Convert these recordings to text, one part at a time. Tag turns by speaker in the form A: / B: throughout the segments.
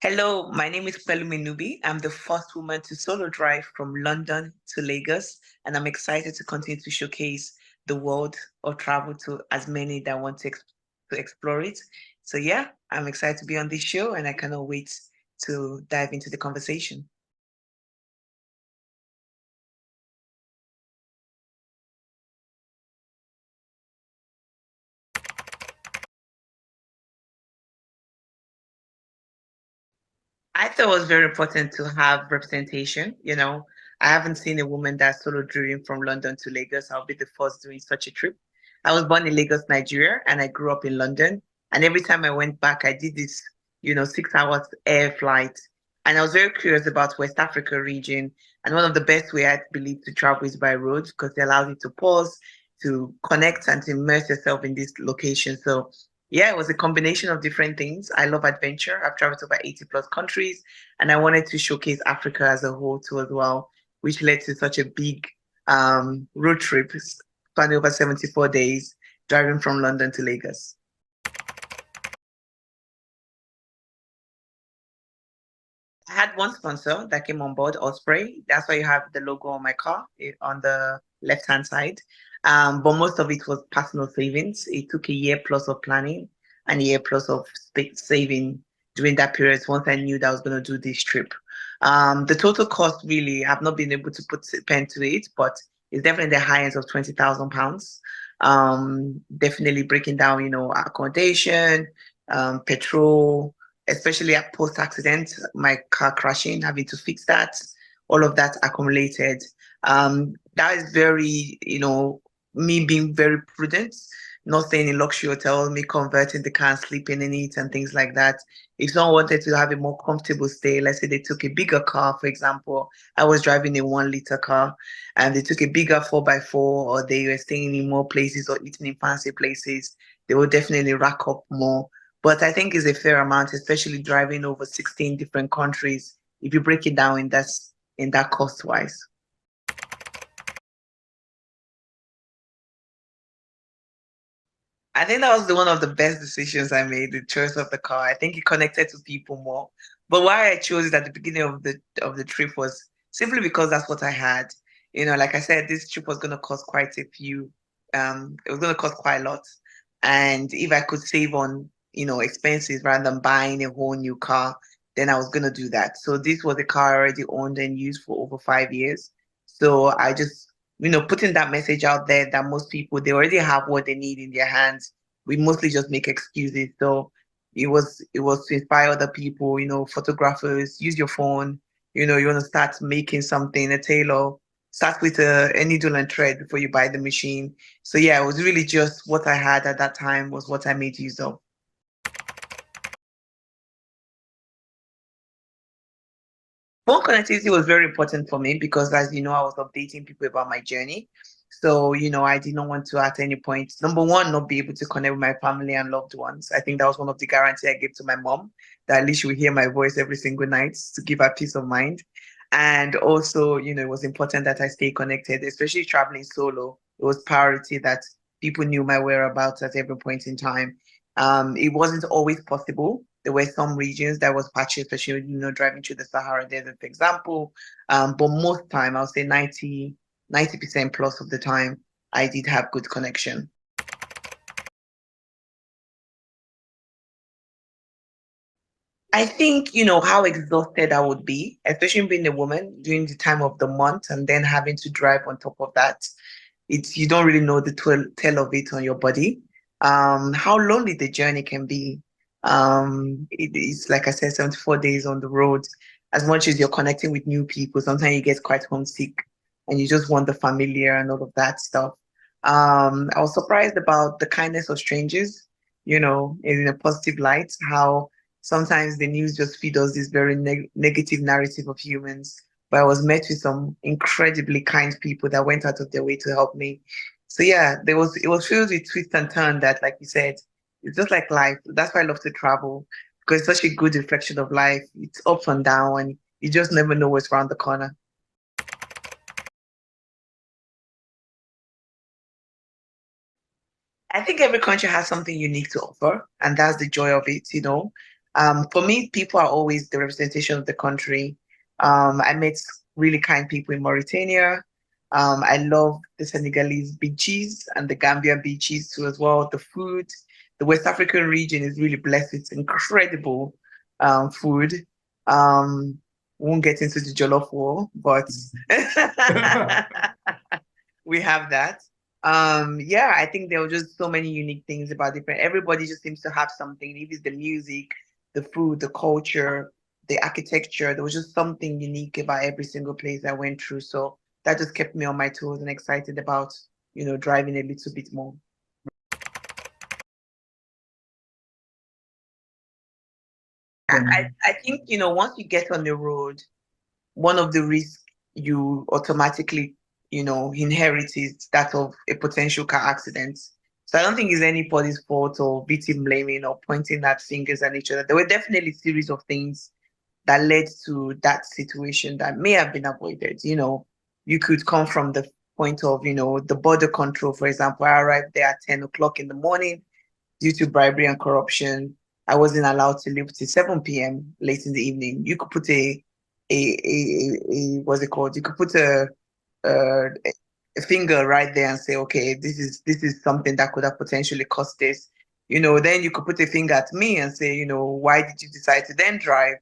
A: Hello, my name is Pelumi Nubi. I'm the first woman to solo drive from London to Lagos, and I'm excited to continue to showcase the world or travel to as many that want to explore it. So yeah, I'm excited to be on this show, and I cannot wait to dive into the conversation. I thought it was very important to have representation. I haven't seen a woman that's solo driven from London to Lagos. I'll be the first doing such a trip. I was born in Lagos, Nigeria, and I grew up in London. And every time I went back, I did this, 6 hours air flight. And I was very curious about West Africa region. And one of the best way I believe to travel is by road because it allows you to pause, to connect, and to immerse yourself in this location. So yeah, it was a combination of different things. I love adventure. I've traveled to about 80 plus countries, and I wanted to showcase Africa as a whole too as well, which led to such a big road trip, spanning over 74 days, driving from London to Lagos. I had one sponsor that came on board, Osprey. That's why you have the logo on my car on the left-hand side. But most of it was personal savings. It took a year plus of planning and a year plus of saving during that period once I knew that I was going to do this trip. The total cost really, I've not been able to put a pen to it, but it's definitely the high end of £20,000. Definitely breaking down, accommodation, petrol, especially at post accident, my car crashing, having to fix that, all of that accumulated. That is very, me being very prudent, not staying in luxury hotel, me converting the car and sleeping in it and things like that. If someone wanted to have a more comfortable stay, let's say they took a bigger car, for example, I was driving a 1 liter car and they took a bigger 4x4 or they were staying in more places or eating in fancy places, they will definitely rack up more, but I think it's a fair amount, especially driving over 16 different countries. If you break it down in that cost wise. I think that was one of the best decisions I made, the choice of the car. I think it connected to people more. But why I chose it at the beginning of the trip was simply because that's what I had. Like I said, this trip was gonna cost quite a few, it was gonna cost quite a lot. And if I could save on, expenses rather than buying a whole new car, then I was gonna do that. So this was a car I already owned and used for over 5 years. So I just putting that message out there that most people they already have what they need in their hands. We mostly just make excuses. So it was to inspire other people, photographers, use your phone, you want to start making something, a tailor, start with a needle and thread before you buy the machine. So yeah, it was really just what I had at that time was what I made use of. Phone connectivity was very important for me because, as you know, I was updating people about my journey. So, I did not want to at any point, number one, not be able to connect with my family and loved ones. I think that was one of the guarantees I gave to my mom, that at least she would hear my voice every single night to give her peace of mind. And also, it was important that I stay connected, especially traveling solo. It was priority that people knew my whereabouts at every point in time. It wasn't always possible. There were some regions that was patchy, especially driving through the Sahara Desert, for example. But most time, I'll say 90% plus of the time, I did have good connection. I think, how exhausted I would be, especially being a woman during the time of the month and then having to drive on top of that. It's you don't really know the tell of it on your body. How lonely the journey can be. It is like I said, 74 days on the road. As much as you're connecting with new people, sometimes you get quite homesick and you just want the familiar and all of that stuff. I was surprised about the kindness of strangers, in a positive light, how sometimes the news just feed us this very negative narrative of humans. But I was met with some incredibly kind people that went out of their way to help me. So yeah, it was filled with twists and turns that, like you said, it's just like life. That's why I love to travel because it's such a good reflection of life. It's up and down, and you just never know what's around the corner. I think every country has something unique to offer, and that's the joy of it. For me, people are always the representation of the country. I met really kind people in Mauritania. I love the Senegalese beaches and the Gambia beaches too as well. The food, the West African region is really blessed with incredible food. Um, won't get into the jollof war, but we have that. Yeah, I think there were just so many unique things about different. Everybody just seems to have something. If it's the music, the food, the culture, the architecture, there was just something unique about every single place I went through. So that just kept me on my toes and excited about, driving a little bit more. I think, once you get on the road, one of the risks you automatically, inherit is that of a potential car accident. So I don't think it's anybody's fault or victim blaming or pointing at fingers at each other. There were definitely a series of things that led to that situation that may have been avoided. You could come from the point of, the border control, for example. I arrived there at 10 o'clock in the morning due to bribery and corruption. I wasn't allowed to leave till 7 p.m. late in the evening. You could put a what's it called? You could put a, a finger right there and say, okay, this is something that could have potentially cost this. Then you could put a finger at me and say, why did you decide to then drive?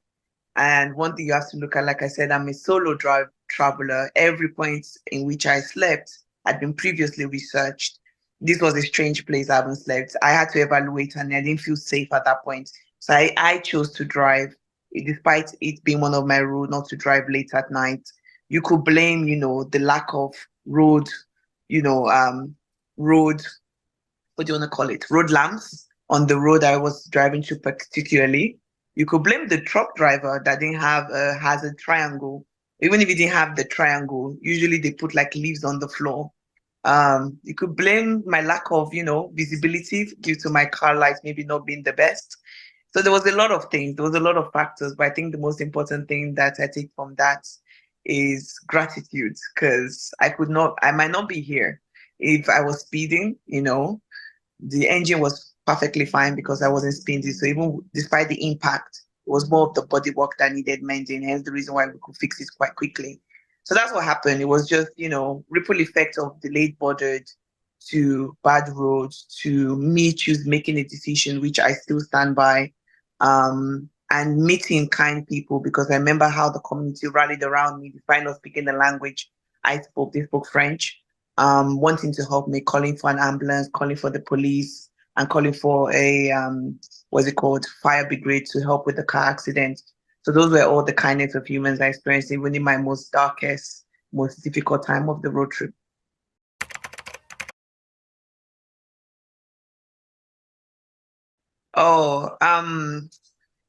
A: And one thing you have to look at, like I said, I'm a solo drive traveler. Every point in which I slept had been previously researched. This was a strange place I haven't slept. I had to evaluate and I didn't feel safe at that point. So I chose to drive, despite it being one of my rules not to drive late at night. You could blame, the lack of road, you know, um, road what do you want to call it, road lamps on the road I was driving to particularly. You could blame the truck driver that didn't have a hazard triangle. Even if he didn't have the triangle, usually they put like leaves on the floor. You could blame my lack of, visibility due to my car lights maybe not being the best. So there was a lot of things. There was a lot of factors, but I think the most important thing that I take from that is gratitude, because I might not be here if I was speeding, the engine was perfectly fine because I wasn't spinning. So even despite the impact, it was more of the bodywork that needed mending. Hence the reason why we could fix it quite quickly. So that's what happened. It was just, ripple effect of delayed boarded to bad roads to me choose making a decision, which I still stand by. And meeting kind people because I remember how the community rallied around me despite not speaking the language I spoke. They spoke French, wanting to help me, calling for an ambulance, calling for the police, and calling for a what's it called, fire brigade to help with the car accident. So those were all the kindness of humans I experienced, even in my most darkest, most difficult time of the road trip. Oh,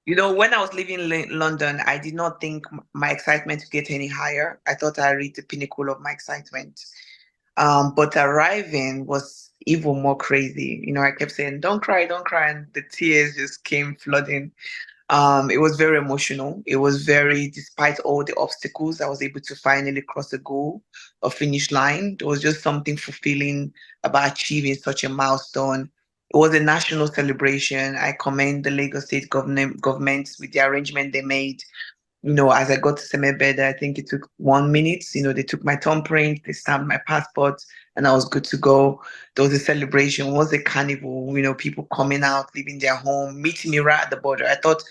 A: when I was living in London, I did not think my excitement would get any higher. I thought I reached the pinnacle of my excitement. But arriving was even more crazy. I kept saying, don't cry, don't cry. And the tears just came flooding. It was very emotional. It was very, despite all the obstacles, I was able to finally cross the goal or finish line. There was just something fulfilling about achieving such a milestone. It was a national celebration. I commend the Lagos State government with the arrangement they made. As I got to Semebede, I think it took 1 minute. They took my thumbprint, they stamped my passport, and I was good to go. There was a celebration, it was a carnival, people coming out, leaving their home, meeting me right at the border. I thought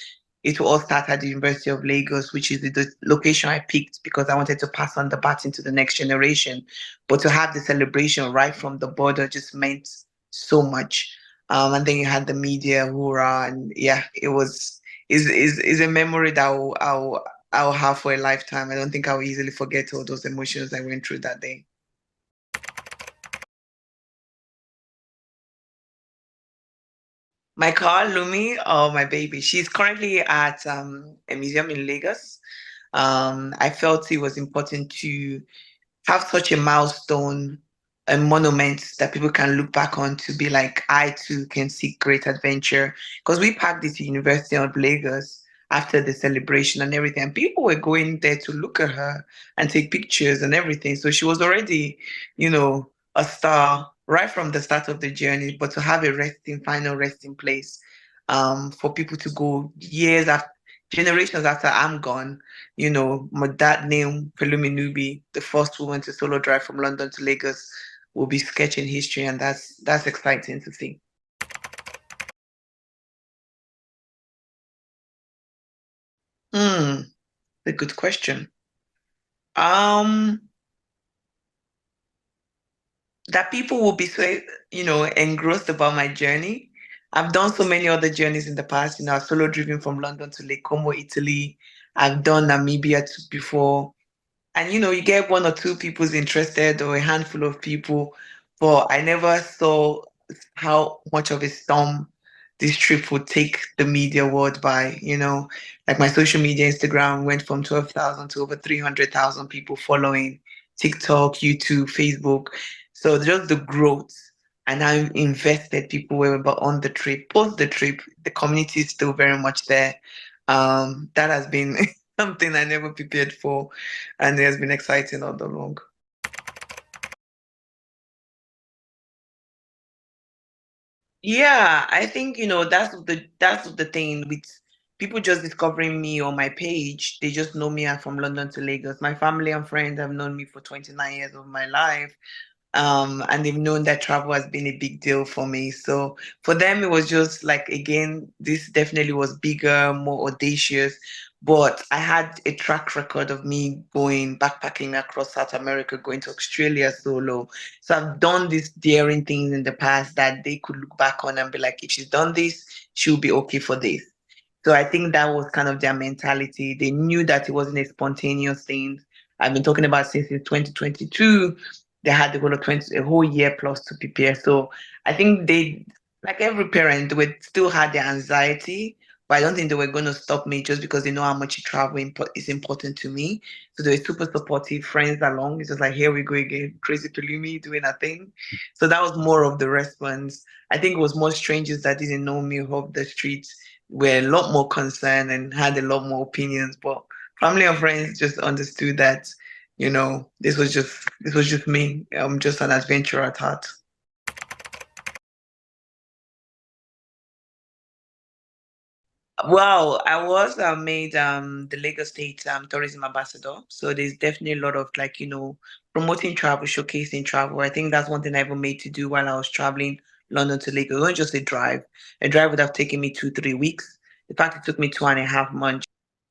A: it will all start at the University of Lagos, which is the location I picked because I wanted to pass on the baton to the next generation. But to have the celebration right from the border just meant so much. And then you had the media, hoorah, and yeah, it was is a memory that I'll have for a lifetime. I don't think I'll easily forget all those emotions I went through that day. My car, Lumi, or my baby, she's currently at a museum in Lagos. I felt it was important to have such a milestone, a monument that people can look back on to be like, I too can seek great adventure. Because we packed this University of Lagos after the celebration and everything. And people were going there to look at her and take pictures and everything. So she was already, a star right from the start of the journey, but to have a final resting place. for people to go years after, generations after I'm gone. My dad named Pelumi Nubi, the first woman to solo drive from London to Lagos, will be sketching history, and that's exciting to see. Hmm, a good question. Um, that people will be so, engrossed about my journey. I've done so many other journeys in the past. I've solo driven from London to Lake Como, Italy. I've done Namibia before. And you get one or two people's interested or a handful of people, but I never saw how much of a storm this trip would take the media world by. Like my social media, Instagram went from 12,000 to over 300,000 people following, TikTok, YouTube, Facebook. So just the growth. And I'm invested people were on the trip. Post the trip, the community is still very much there. That has been something I never prepared for, and it has been exciting all along. Yeah, I think that's the thing with people just discovering me on my page. They just know me. I'm from London to Lagos. My family and friends have known me for 29 years of my life. And they've known that travel has been a big deal for me. So for them, it was just like, again, this definitely was bigger, more audacious. But I had a track record of me going backpacking across South America, going to Australia solo. So I've done these daring things in the past that they could look back on and be like, if she's done this, she'll be okay for this. So I think that was kind of their mentality. They knew that it wasn't a spontaneous thing. I've been talking about since 2022. They had the whole of 20, a whole year plus to prepare. So I think they, like every parent, they would still had their anxiety, but I don't think they were going to stop me just because they know how much travel is important to me. So they were super supportive, friends along. It's just like, here we go again, crazy Pelumi doing a thing. So that was more of the response. I think it was more strangers that didn't know me off the streets were a lot more concerned and had a lot more opinions. But family and friends just understood that, this was just me. I'm just an adventurer at heart. Well, I was made the Lagos State tourism ambassador. So there's definitely a lot of like, promoting travel, showcasing travel. I think that's one thing I ever made to do while I was traveling London to Lagos. It wasn't just a drive. A drive would have taken me 2, 3 weeks. The fact it took me 2.5 months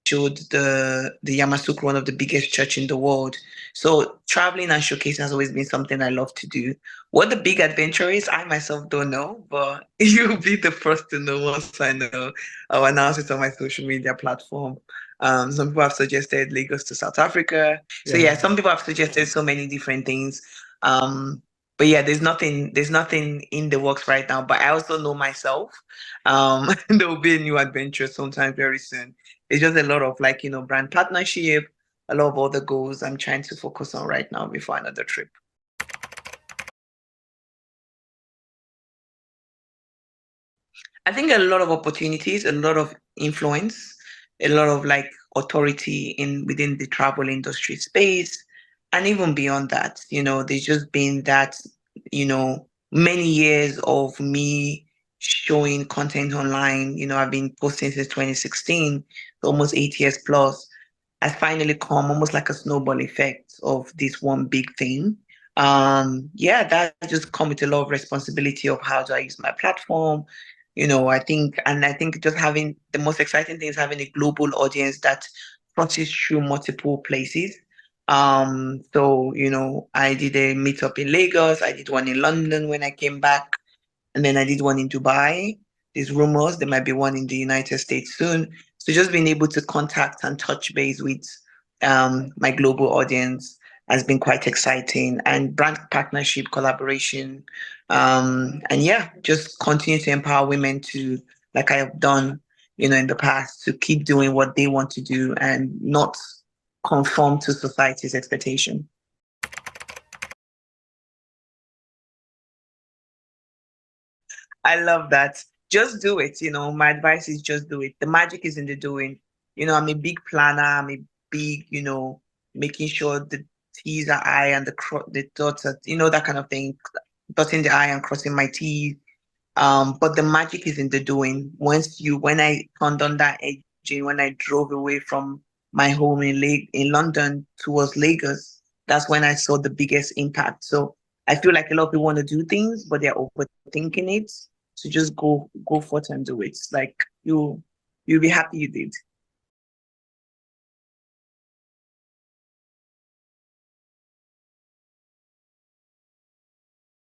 A: showed the Yamasuk, one of the biggest church in the world. So traveling and showcasing has always been something I love to do. What the big adventure is, I myself don't know, but you'll be the first to know once I know. I'll announce it on my social media platform. Some people have suggested Lagos to South Africa. So yeah, some people have suggested so many different things. But yeah, there's nothing in the works right now. But I also know myself. There will be a new adventure sometime very soon. It's just a lot of like, brand partnership, a lot of other goals I'm trying to focus on right now before another trip. I think a lot of opportunities, a lot of influence, a lot of like authority in within the travel industry space, and even beyond that. There's just been that, many years of me showing content online. I've been posting since 2016, almost 8 years plus. Has finally come almost like a snowball effect of this one big thing. Yeah, that just come with a lot of responsibility of how do I use my platform. I think just having the most exciting thing is having a global audience that crosses through multiple places. So, I did a meetup in Lagos, I did one in London when I came back. And then I did one in Dubai. There's rumors there might be one in the United States soon. So just being able to contact and touch base with my global audience has been quite exciting. And brand partnership, collaboration, and yeah, just continue to empower women to, like I have done, in the past, to keep doing what they want to do and not conform to society's expectation. I love that. Just do it. My advice is just do it. The magic is in the doing. I'm a big planner. I'm a big, making sure the T's are I and the dots are, that kind of thing. Dotting the I and crossing my T's. But the magic is in the doing. When I turned on that engine, when I drove away from my home in London towards Lagos, that's when I saw the biggest impact. So I feel like a lot of people want to do things, but they're overthinking it. So just go forth and do it. Like you'll be happy you did.